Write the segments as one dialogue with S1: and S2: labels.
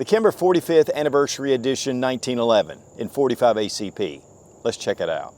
S1: The Kimber 45th Anniversary Edition 1911 in 45 ACP. Let's check it out.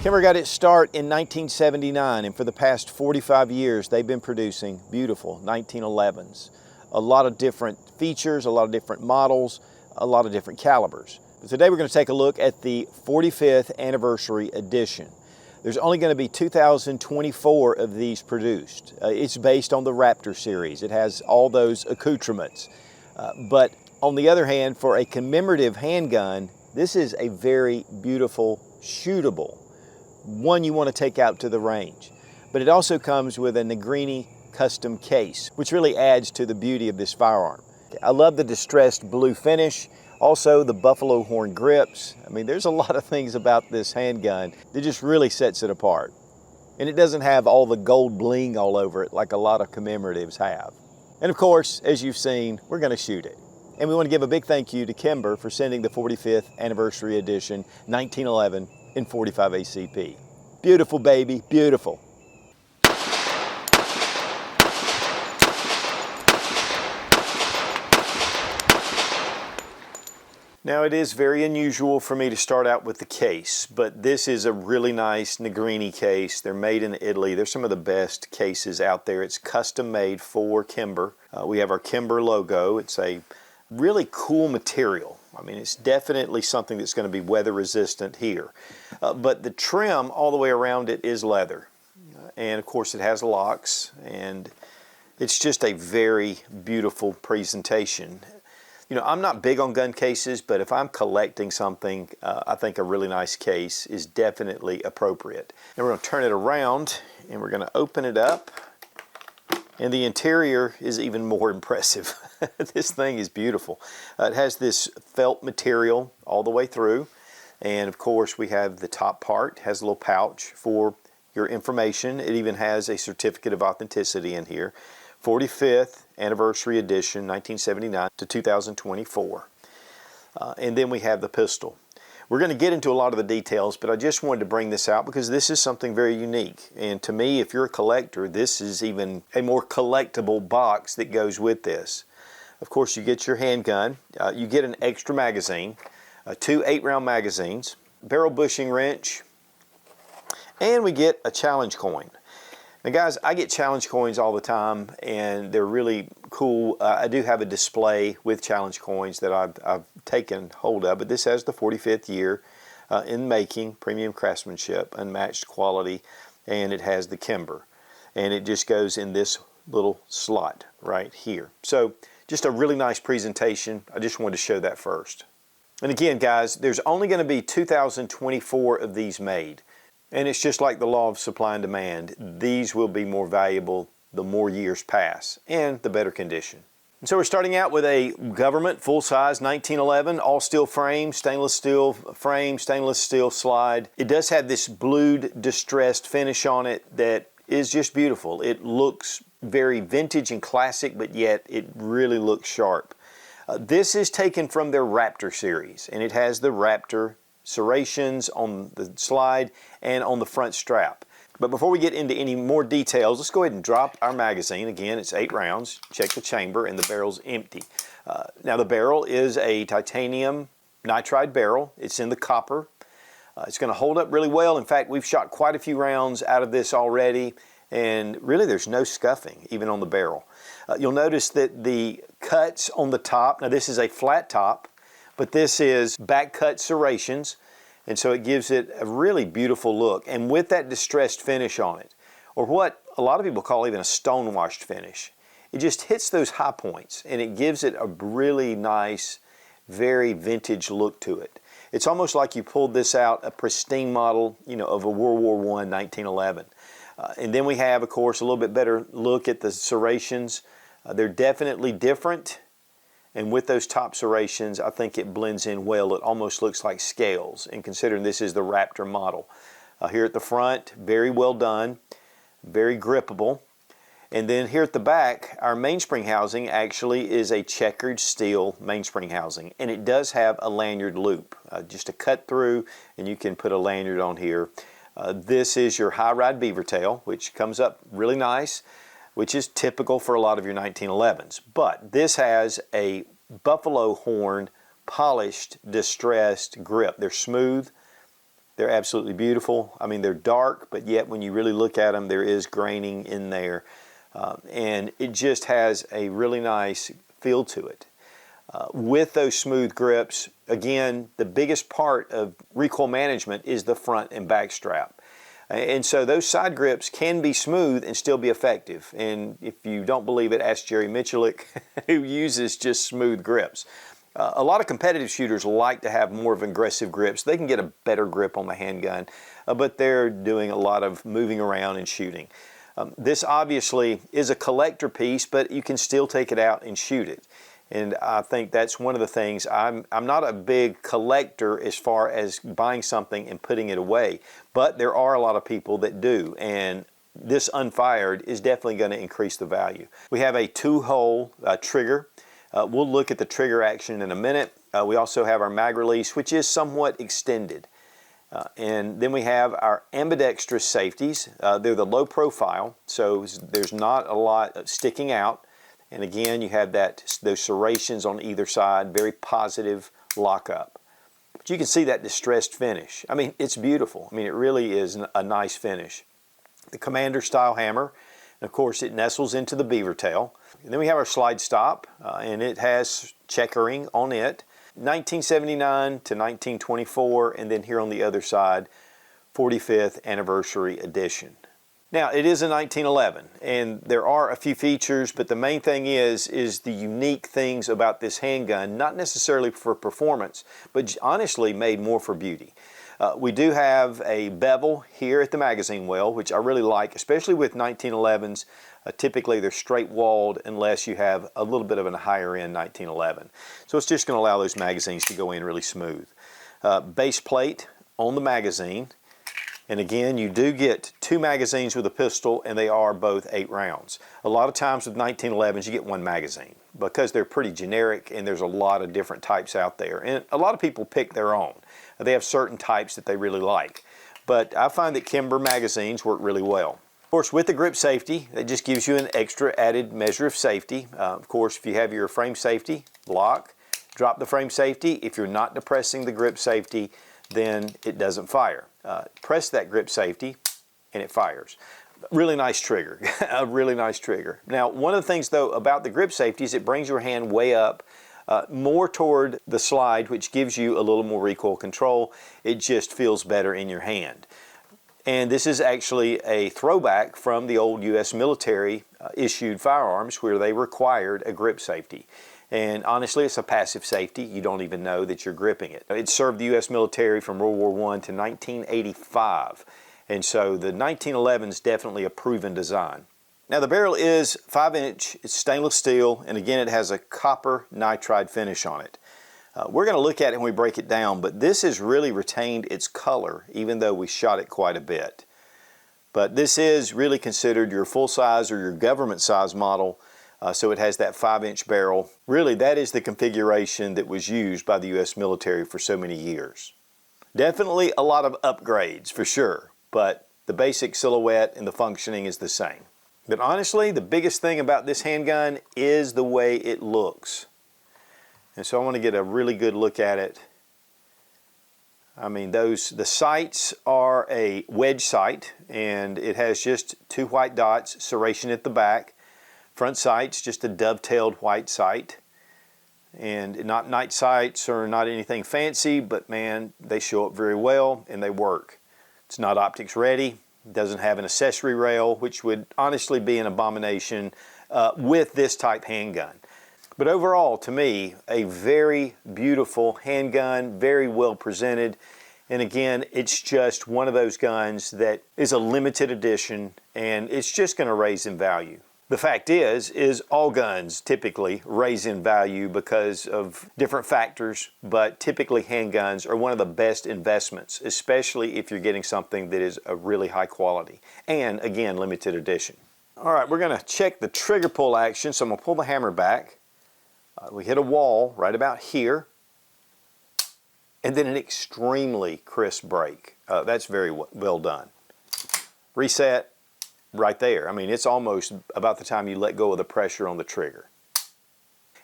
S1: Kimber got its start in 1979, and for the past 45 years they've been producing beautiful 1911s. A lot of different features, a lot of different models, a lot of different calibers. But today we're going to take a look at the 45th Anniversary Edition. There's only going to be 2,024 of these produced. It's based on the Raptor Series. It has all those accoutrements. But on the other hand, for a commemorative handgun, this is a very beautiful, shootable one you want to take out to the range. But it also comes with a Negrini Custom Case, which really adds to the beauty of this firearm. I love the distressed blue finish, also the buffalo horn grips. I mean, there's a lot of things about this handgun that just really sets it apart. And it doesn't have all the gold bling all over it like a lot of commemoratives have. And of course, as you've seen, we're going to shoot it. And we want to give a big thank you to Kimber for sending the 45th Anniversary Edition 1911 in 45 ACP. Beautiful, baby, beautiful. Now, it is very unusual for me to start out with the case, but this is a really nice Negrini case. They're made in Italy. They're some of the best cases out there. It's custom made for Kimber. We have our Kimber logo. It's a really cool material. I mean, it's definitely something that's going to be weather resistant here. But the trim all the way around it is leather. And of course it has locks, and it's just a very beautiful presentation. You know, I'm not big on gun cases, but if I'm collecting something, I think a really nice case is definitely appropriate. And we're going to turn it around and we're going to open it up. And the interior is even more impressive. This thing is beautiful. It has this felt material all the way through. And of course we have the top part, has a little pouch for your information. It even has a certificate of authenticity in here. 45th Anniversary Edition, 1979 to 2024. And then we have the pistol. We're going to get into a lot of the details, but I just wanted to bring this out because this is something very unique. And to me, if you're a collector, this is even a more collectible box that goes with this. Of course, you get your handgun. You get an extra magazine, 2 8-round magazines, barrel bushing wrench, and we get a challenge coin. Now guys, I get challenge coins all the time, and they're really cool. I do have a display with challenge coins that I've taken hold of, but this has the 45th year in making, premium craftsmanship, unmatched quality, and it has the Kimber. And it just goes in this little slot right here. So just a really nice presentation. I just wanted to show that first. And again, guys, there's only going to be 2,024 of these made. And it's just like the law of supply and demand. These will be more valuable the more years pass and the better condition. And so we're starting out with a government full-size 1911 all-steel frame, stainless steel frame, stainless steel slide. It does have this blued distressed finish on it that is just beautiful. It looks very vintage and classic, but yet it really looks sharp. This is taken from their Raptor series, and it has the Raptor serrations on the slide and on the front strap. But before we get into any more details, let's go ahead and drop our magazine. Again, it's 8 rounds. Check the chamber, and the barrel's empty. Now the barrel is a titanium nitride barrel. It's in the copper. It's going to hold up really well. In fact, we've shot quite a few rounds out of this already, and really there's no scuffing even on the barrel. You'll notice that the cuts on the top, now this is a flat top, but this is back cut serrations, and so it gives it a really beautiful look. And with that distressed finish on it, or what a lot of people call even a stone washed finish, it just hits those high points and it gives it a really nice, very vintage look to it. It's almost like you pulled this out, a pristine model, you know, of a World War I, 1911. And then we have, of course, a little bit better look at the serrations. They're definitely different. And with those top serrations, I think it blends in well. It almost looks like scales. And considering this is the Raptor model. Here at the front, very well done, very grippable. And then here at the back, our mainspring housing actually is a checkered steel mainspring housing. And it does have a lanyard loop, just a cut through, and you can put a lanyard on here. This is your high ride beaver tail, which comes up really nice, which is typical for a lot of your 1911s. But this has a buffalo horn polished distressed grip. They're smooth. They're absolutely beautiful. I mean, they're dark, but yet when you really look at them, there is graining in there. And it just has a really nice feel to it. With those smooth grips, again, the biggest part of recoil management is the front and back strap. And so those side grips can be smooth and still be effective. And if you don't believe it, ask Jerry Michulik, who uses just smooth grips. A lot of competitive shooters like to have more of aggressive grips. They can get a better grip on the handgun, but they're doing a lot of moving around and shooting. This obviously is a collector piece, but you can still take it out and shoot it. And I think that's one of the things. I'm not a big collector as far as buying something and putting it away, but there are a lot of people that do, and this unfired is definitely going to increase the value. We have a 2-hole trigger. We'll look at the trigger action in a minute. We also have our mag release, which is somewhat extended. And then we have our ambidextrous safeties. They're the low profile, so there's not a lot sticking out. And again, you have those serrations on either side, very positive lockup. But you can see that distressed finish. I mean, it's beautiful. I mean, it really is a nice finish. The Commander style hammer, and of course, it nestles into the beaver tail. And then we have our slide stop, and it has checkering on it. 1979 to 1924, and then here on the other side, 45th anniversary edition. Now, it is a 1911, and there are a few features, but the main thing is the unique things about this handgun, not necessarily for performance, but honestly made more for beauty. We do have a bevel here at the magazine well, which I really like, especially with 1911s. Typically, they're straight-walled unless you have a little bit of a higher-end 1911. So it's just going to allow those magazines to go in really smooth. Base plate on the magazine. And again, you do get 2 magazines with a pistol, and they are both 8 rounds. A lot of times with 1911s, you get 1 magazine because they're pretty generic, and there's a lot of different types out there. And a lot of people pick their own. They have certain types that they really like. But I find that Kimber magazines work really well. Of course, with the grip safety, it just gives you an extra added measure of safety. Of course, if you have your frame safety, lock, drop the frame safety. If you're not depressing the grip safety, then it doesn't fire. Press that grip safety and it fires. Really nice trigger, a really nice trigger. Now, one of the things though about the grip safety is it brings your hand way up, more toward the slide, which gives you a little more recoil control. It just feels better in your hand. And this is actually a throwback from the old U.S. military issued firearms where they required a grip safety. And honestly, it's a passive safety. You don't even know that you're gripping it. It served the U.S. military from World War I to 1985. And so the 1911 is definitely a proven design. Now the barrel is 5-inch, it's stainless steel, and again it has a copper nitride finish on it. We're going to look at it when we break it down, but this has really retained its color even though we shot it quite a bit. But this is really considered your full size or your government size model. So it has that 5-inch barrel. Really, that is the configuration that was used by the U.S. military for so many years. Definitely a lot of upgrades for sure, but the basic silhouette and the functioning is the same. But honestly, the biggest thing about this handgun is the way it looks. And so I want to get a really good look at it. I mean, the sights are a wedge sight, and it has just 2 white dots, serration at the back. Front sight's just a dovetailed white sight. And not night sights or not anything fancy, but man, they show up very well and they work. It's not optics ready, doesn't have an accessory rail, which would honestly be an abomination with this type handgun. But overall, to me, a very beautiful handgun, very well presented. And again, it's just one of those guns that is a limited edition, and it's just going to raise in value. The fact is all guns typically raise in value because of different factors, but typically handguns are one of the best investments, especially if you're getting something that is a really high quality and, again, limited edition. All right, we're going to check the trigger pull action, so I'm going to pull the hammer back. We hit a wall right about here, and then an extremely crisp break. That's very well done. Reset right there. I mean, it's almost about the time you let go of the pressure on the trigger.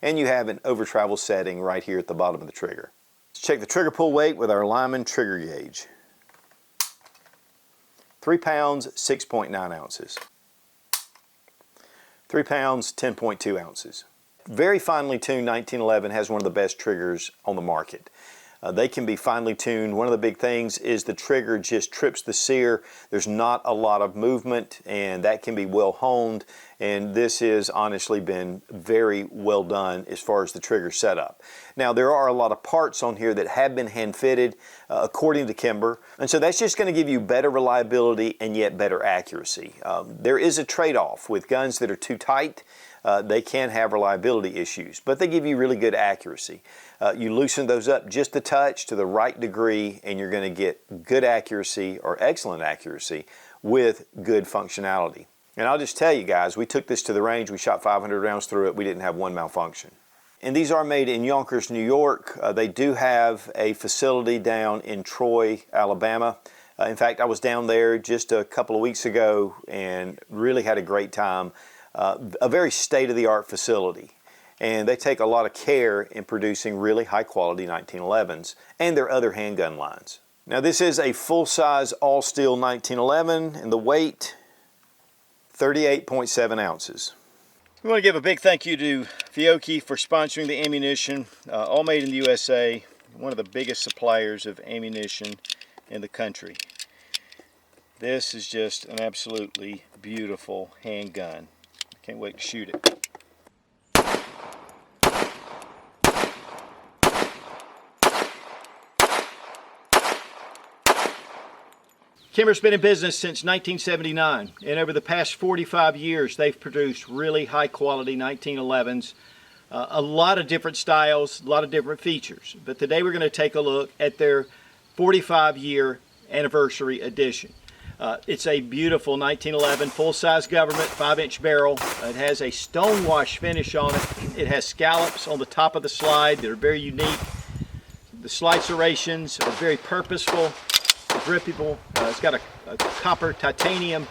S1: And you have an over travel setting right here at the bottom of the trigger. Let's check the trigger pull weight with our Lyman trigger gauge. 3 pounds, 6.9 ounces. 3 pounds, 10.2 ounces. Very finely tuned 1911 has one of the best triggers on the market. They can be finely tuned. One of the big things is the trigger just trips the sear. There's not a lot of movement, and that can be well honed. And this has honestly been very well done as far as the trigger setup. Now, there are a lot of parts on here that have been hand fitted according to Kimber. And so that's just going to give you better reliability and yet better accuracy. There is a trade-off with guns that are too tight. They can have reliability issues, but they give you really good accuracy. You loosen those up just a touch to the right degree, and you're going to get good accuracy or excellent accuracy with good functionality. And I'll just tell you guys, we took this to the range, we shot 500 rounds through it, we didn't have one malfunction. And these are made in Yonkers, New York. They do have a facility down in Troy, Alabama. In fact, I was down there just a couple of weeks ago and really had a great time. A very state-of-the-art facility, and they take a lot of care in producing really high-quality 1911s and their other handgun lines. Now, this is a full-size all-steel 1911, and the weight, 38.7 ounces. We want to give a big thank you to Fiocchi for sponsoring the ammunition, all made in the USA, one of the biggest suppliers of ammunition in the country. This is just an absolutely beautiful handgun. Can't wait to shoot it. Kimber's been in business since 1979, and over the past 45 years they've produced really high quality 1911s, a lot of different styles, a lot of different features. But today we're going to take a look at their 45-year anniversary edition. It's a beautiful 1911 full-size government 5-inch barrel. It has a stonewash finish on it. It has scallops on the top of the slide that are very unique. The slide serrations are very purposeful, grippable. It's got a copper titanium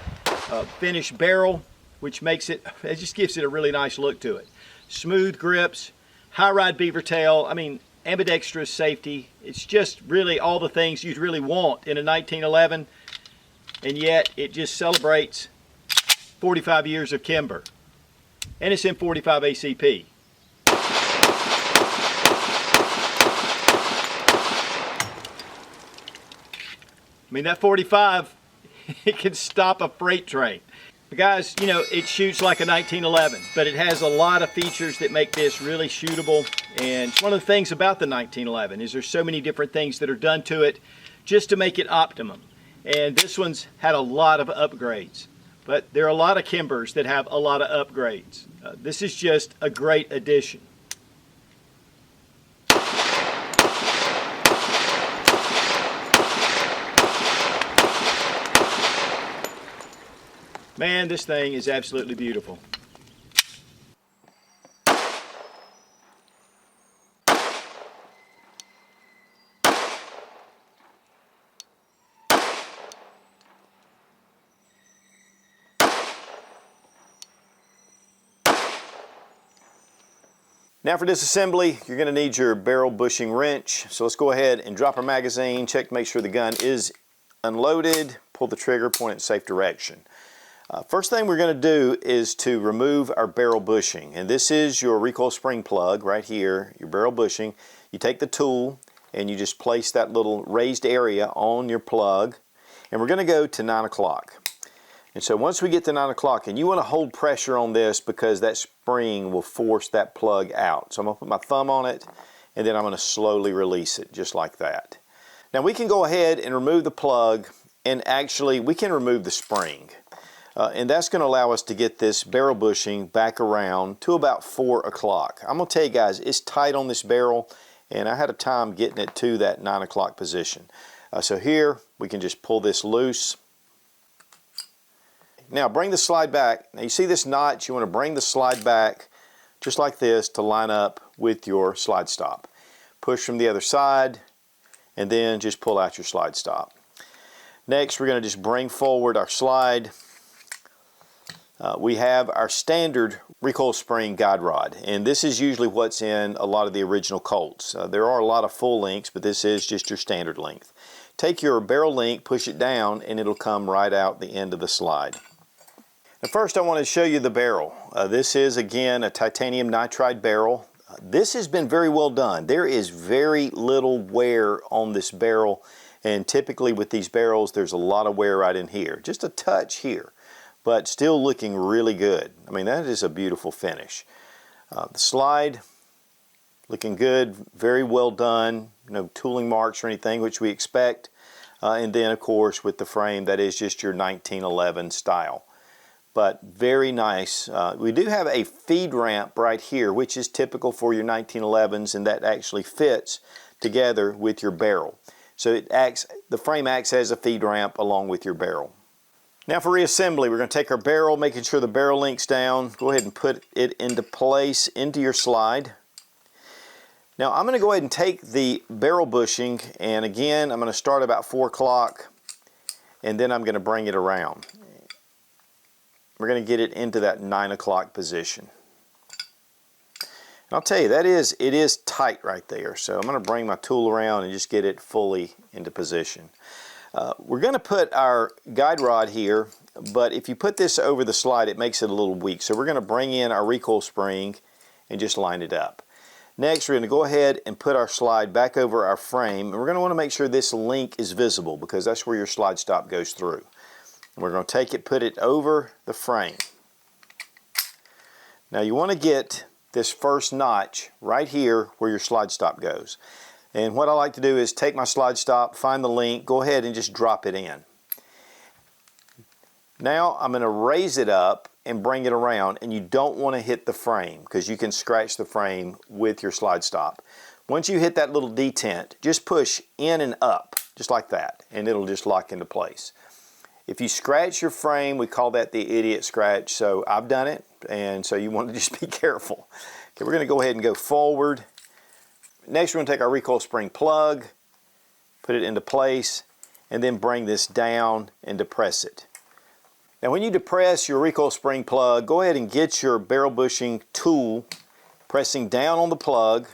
S1: finish barrel, which makes it just gives it a really nice look to it. Smooth grips, high ride beaver tail. I mean, ambidextrous safety. It's just really all the things you'd really want in a 1911. And yet it just celebrates 45 years of Kimber. And it's in 45 ACP. I mean, that 45, it can stop a freight train. But guys, you know, it shoots like a 1911, but it has a lot of features that make this really shootable. And one of the things about the 1911 is there's so many different things that are done to it just to make it optimum. And this one's had a lot of upgrades, but there are a lot of Kimbers that have a lot of upgrades. This is just a great addition. Man, this thing is absolutely beautiful. Now for disassembly, you're going to need your barrel bushing wrench. So let's go ahead and drop our magazine, check to make sure the gun is unloaded, pull the trigger, point it in safe direction. First thing we're going to do is to remove our barrel bushing. And this is your recoil spring plug right here, your barrel bushing. You take the tool and you just place that little raised area on your plug. And we're going to go to 9 o'clock. And so once we get to 9 o'clock, and you want to hold pressure on this because that spring will force that plug out. So I'm going to put my thumb on it and then I'm going to slowly release it just like that. Now we can go ahead and remove the plug, and actually we can remove the spring. And that's going to allow us to get this barrel bushing back around to about 4 o'clock. I'm going to tell you guys, it's tight on this barrel, and I had a time getting it to that 9 o'clock position. So here, we can just pull this loose. Now bring the slide back. Now you see this notch, you want to bring the slide back just like this to line up with your slide stop. Push from the other side, and then just pull out your slide stop. Next, we're going to just bring forward our slide. We have our standard recoil spring guide rod, and this is usually what's in a lot of the original Colts. There are a lot of full lengths, but this is just your standard length. Take your barrel length, push it down, and it'll come right out the end of the slide. Now first I want to show you the barrel. This is again a titanium nitride barrel. This has been very well done. There is very little wear on this barrel, and typically with these barrels there's a lot of wear right in here. Just a touch here, but still looking really good. I mean, that is a beautiful finish. The slide, looking good, very well done. No tooling marks or anything, which we expect. And then, of course, with the frame, that is just your 1911 style. But very nice. We do have a feed ramp right here, which is typical for your 1911s, and that actually fits together with your barrel. So the frame acts as a feed ramp along with your barrel. Now for reassembly, we're going to take our barrel, making sure the barrel link's down. Go ahead and put it into place into your slide. Now I'm going to go ahead and take the barrel bushing, and again I'm going to start about 4 o'clock, and then I'm going to bring it around. We're going to get it into that 9 o'clock position. And I'll tell you, it is tight right there. So I'm going to bring my tool around and just get it fully into position. We're going to put our guide rod here, but if you put this over the slide, it makes it a little weak. So we're going to bring in our recoil spring and just line it up. Next, we're going to go ahead and put our slide back over our frame, and we're going to want to make sure this link is visible because that's where your slide stop goes through. And we're going to take it, put it over the frame. Now you want to get this first notch right here where your slide stop goes. And what I like to do is take my slide stop, find the link, go ahead and just drop it in. Now I'm going to raise it up and bring it around, and you don't want to hit the frame because you can scratch the frame with your slide stop. Once you hit that little detent, just push in and up just like that, and it'll just lock into place. If you scratch your frame, we call that the idiot scratch. So I've done it, and so you want to just be careful. Okay, we're going to go ahead and go forward. Next, we're going to take our recoil spring plug, put it into place, and then bring this down and depress it. Now when you depress your recoil spring plug, go ahead and get your barrel bushing tool, pressing down on the plug,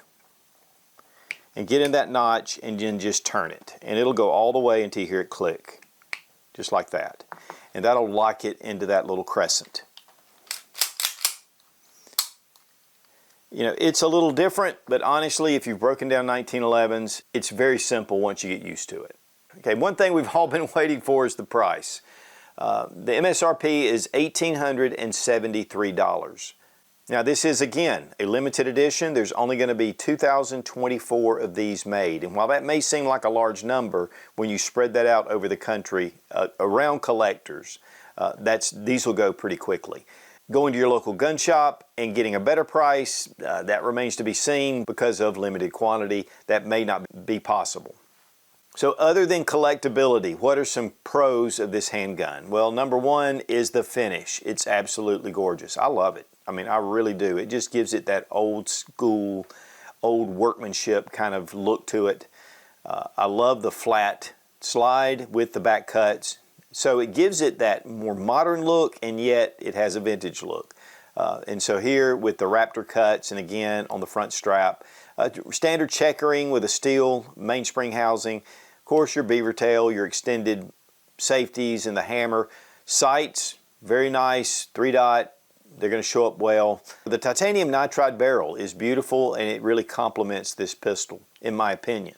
S1: and get in that notch, and then just turn it. And it'll go all the way until you hear it click, just like that. And that'll lock it into that little crescent. You know, it's a little different, but honestly, if you've broken down 1911s, it's very simple once you get used to it. Okay, one thing we've all been waiting for is the price. The MSRP is $1,873. Now this is, again, a limited edition. There's only going to be 2,024 of these made. And while that may seem like a large number, when you spread that out over the country around collectors, these will go pretty quickly. Going to your local gun shop and getting a better price, that remains to be seen because of limited quantity. That may not be possible. So other than collectability, what are some pros of this handgun? Well, number one is the finish. It's absolutely gorgeous. I love it. I mean, I really do. It just gives it that old school, old workmanship kind of look to it. I love the flat slide with the back cuts. So it gives it that more modern look, and yet it has a vintage look. And so here with the Raptor cuts, and again on the front strap, standard checkering with a steel mainspring housing. Of course, your beaver tail, your extended safeties, and the hammer. Sights, very nice, 3-dot. They're going to show up well. The titanium nitride barrel is beautiful, and it really complements this pistol, in my opinion.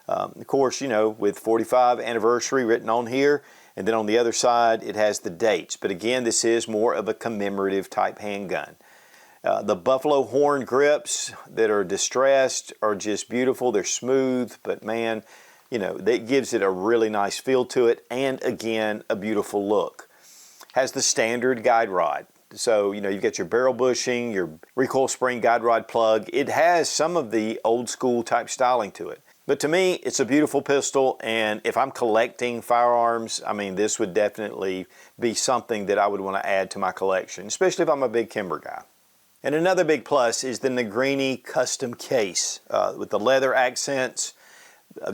S1: Of course, you know, with 45 anniversary written on here, and then on the other side it has the dates. But again, this is more of a commemorative type handgun. The buffalo horn grips that are distressed are just beautiful. They're smooth, but man, you know, that gives it a really nice feel to it, and again, a beautiful look. Has the standard guide rod. So, you know, you've got your barrel bushing, your recoil spring guide rod plug. It has some of the old school type styling to it. But to me, it's a beautiful pistol, and if I'm collecting firearms, I mean, this would definitely be something that I would want to add to my collection, especially if I'm a big Kimber guy. And another big plus is the Negrini Custom Case with the leather accents,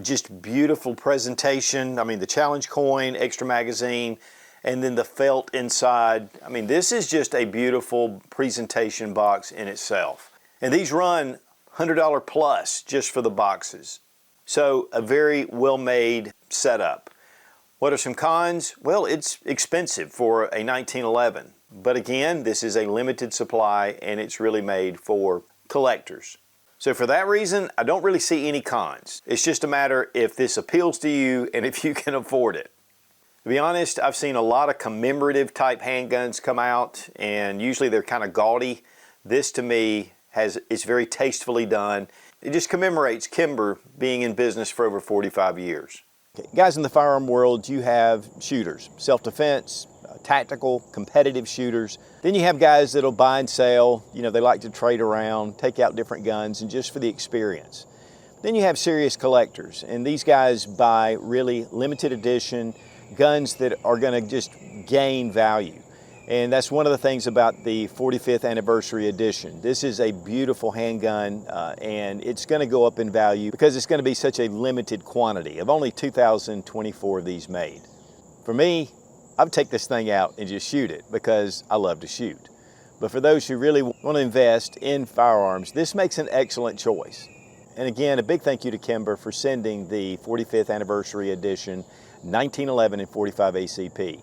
S1: just beautiful presentation. I mean, the challenge coin, extra magazine, and then the felt inside. I mean, this is just a beautiful presentation box in itself. And these run $100 plus just for the boxes. So a very well-made setup. What are some cons? Well, it's expensive for a 1911. But again, this is a limited supply, and it's really made for collectors. So for that reason, I don't really see any cons. It's just a matter if this appeals to you and if you can afford it. To be honest, I've seen a lot of commemorative type handguns come out, and usually they're kind of gaudy. This to me is very tastefully done. It just commemorates Kimber being in business for over 45 years. Okay, guys, in the firearm world, you have shooters, self-defense, tactical, competitive shooters. Then you have guys that'll buy and sell. You know, they like to trade around, take out different guns, and just for the experience. Then you have serious collectors, and these guys buy really limited edition guns that are going to just gain value. And that's one of the things about the 45th anniversary edition. This is a beautiful handgun, and it's going to go up in value because it's going to be such a limited quantity of only 2,024 of these made. For me, I would take this thing out and just shoot it because I love to shoot. But for those who really want to invest in firearms, this makes an excellent choice. And again, a big thank you to Kimber for sending the 45th anniversary edition 1911 and 45 ACP.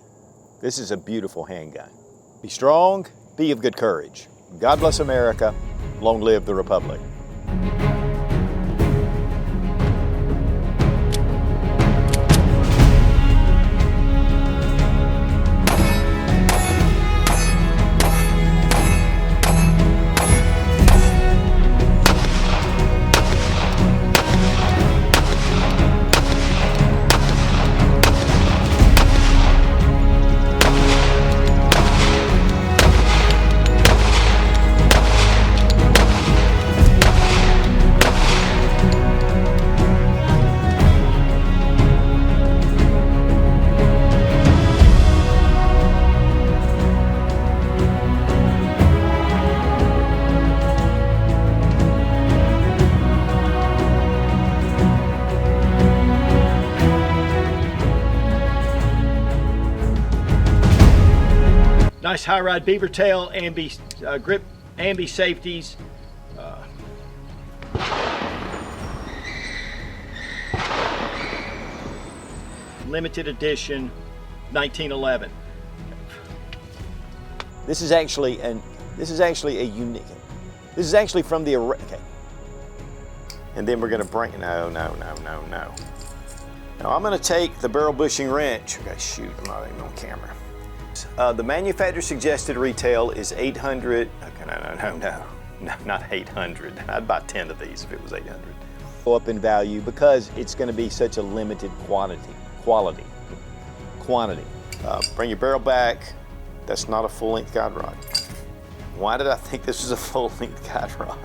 S1: This is a beautiful handgun. Be strong, be of good courage. God bless America. Long live the Republic. Nice high ride beaver tail, ambi grip, ambi safeties. Limited edition, 1911. This is actually a unique. This is actually from the okay. And then we're going to bring no. Now I'm going to take the barrel bushing wrench. Okay, shoot, I'm not even on camera. The manufacturer suggested retail is 800. Okay, no, not 800. I'd buy 10 of these if it was 800. Go up in value because it's going to be such a limited quantity. Bring your barrel back. That's not a full-length guide rod. Why did I think this was a full-length guide rod?